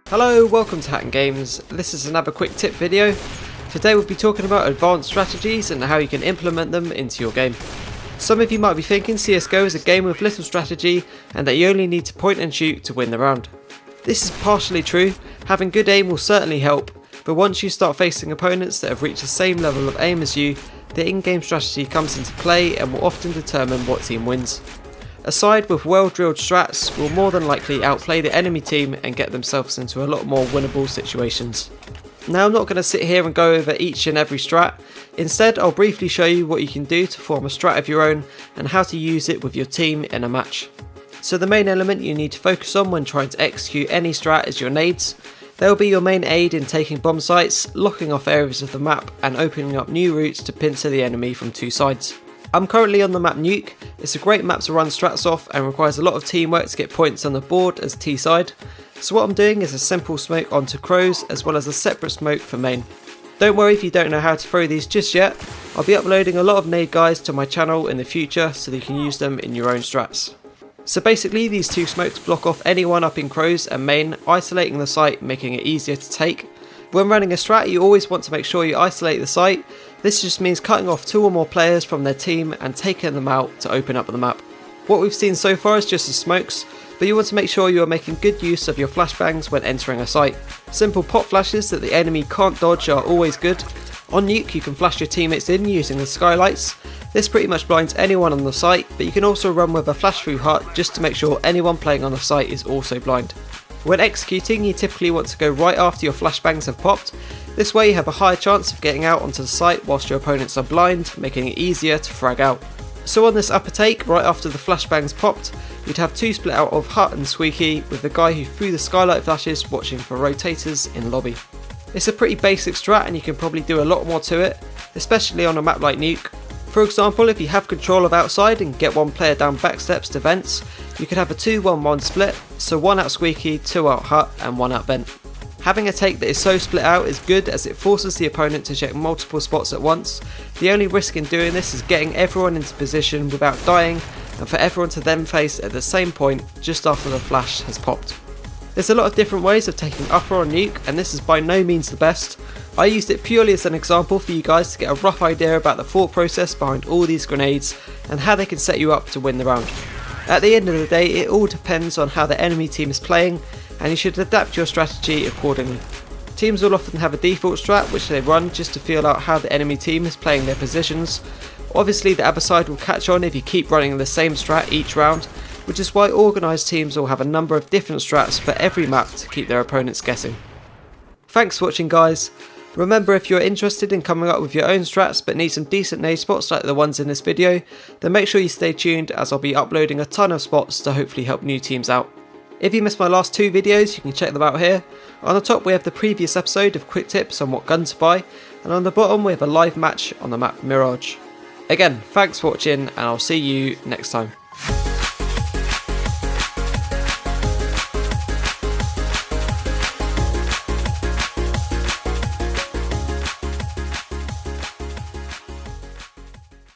Hello, welcome to Hatton Games. This is another quick tip video. Today we'll be talking about advanced strategies and how you can implement them into your game. Some of you might be thinking CSGO is a game with little strategy and that you only need to point and shoot to win the round. This is partially true. Having good aim will certainly help, but once you start facing opponents that have reached the same level of aim as you, the in-game strategy comes into play and will often determine what team wins. A side with well-drilled strats will more than likely outplay the enemy team and get themselves into a lot more winnable situations. Now I'm not going to sit here and go over each and every strat. Instead, I'll briefly show you what you can do to form a strat of your own and how to use it with your team in a match. So the main element you need to focus on when trying to execute any strat is your nades. They will be your main aid in taking bomb sites, locking off areas of the map and opening up new routes to pincer the enemy from two sides. I'm currently on the map Nuke. It's a great map to run strats off and requires a lot of teamwork to get points on the board as T side. So what I'm doing is a simple smoke onto crows as well as a separate smoke for main. Don't worry if you don't know how to throw these just yet. I'll be uploading a lot of nade guides to my channel in the future so that you can use them in your own strats. So basically these two smokes block off anyone up in crows and main, isolating the site, making it easier to take. When running a strat you always want to make sure you isolate the site. This just means cutting off two or more players from their team and taking them out to open up the map. What we've seen so far is just the smokes, but you want to make sure you are making good use of your flashbangs when entering a site. Simple pop flashes that the enemy can't dodge are always good. On Nuke you can flash your teammates in using the skylights. This pretty much blinds anyone on the site, but you can also run with a flash through hut just to make sure anyone playing on the site is also blind. When executing you typically want to go right after your flashbangs have popped. This way you have a higher chance of getting out onto the site whilst your opponents are blind, making it easier to frag out. So on this upper take, right after the flashbangs popped, you'd have two split out of Hut and Squeaky, with the guy who threw the skylight flashes watching for rotators in lobby. It's a pretty basic strat and you can probably do a lot more to it, especially on a map like Nuke. For example, if you have control of outside and get one player down back steps to vents, you could have a 2-1-1 split, so one out Squeaky, two out Hut and one out vent. Having a take that is so split out is good as it forces the opponent to check multiple spots at once. The only risk in doing this is getting everyone into position without dying and for everyone to then face at the same point just after the flash has popped. There's a lot of different ways of taking upper on Nuke and this is by no means the best. I used it purely as an example for you guys to get a rough idea about the thought process behind all these grenades and how they can set you up to win the round. At the end of the day it all depends on how the enemy team is playing and you should adapt your strategy accordingly. Teams will often have a default strat which they run just to feel out how the enemy team is playing their positions. Obviously the other side will catch on if you keep running the same strat each round, which is why organised teams will have a number of different strats for every map to keep their opponents guessing. Thanks for watching guys. Remember, if you're interested in coming up with your own strats but need some decent nade spots like the ones in this video, then make sure you stay tuned as I'll be uploading a ton of spots to hopefully help new teams out. If you missed my last two videos you can check them out here. On the top we have the previous episode of quick tips on what gun to buy, and on the bottom we have a live match on the map Mirage. Again, thanks for watching and I'll see you next time.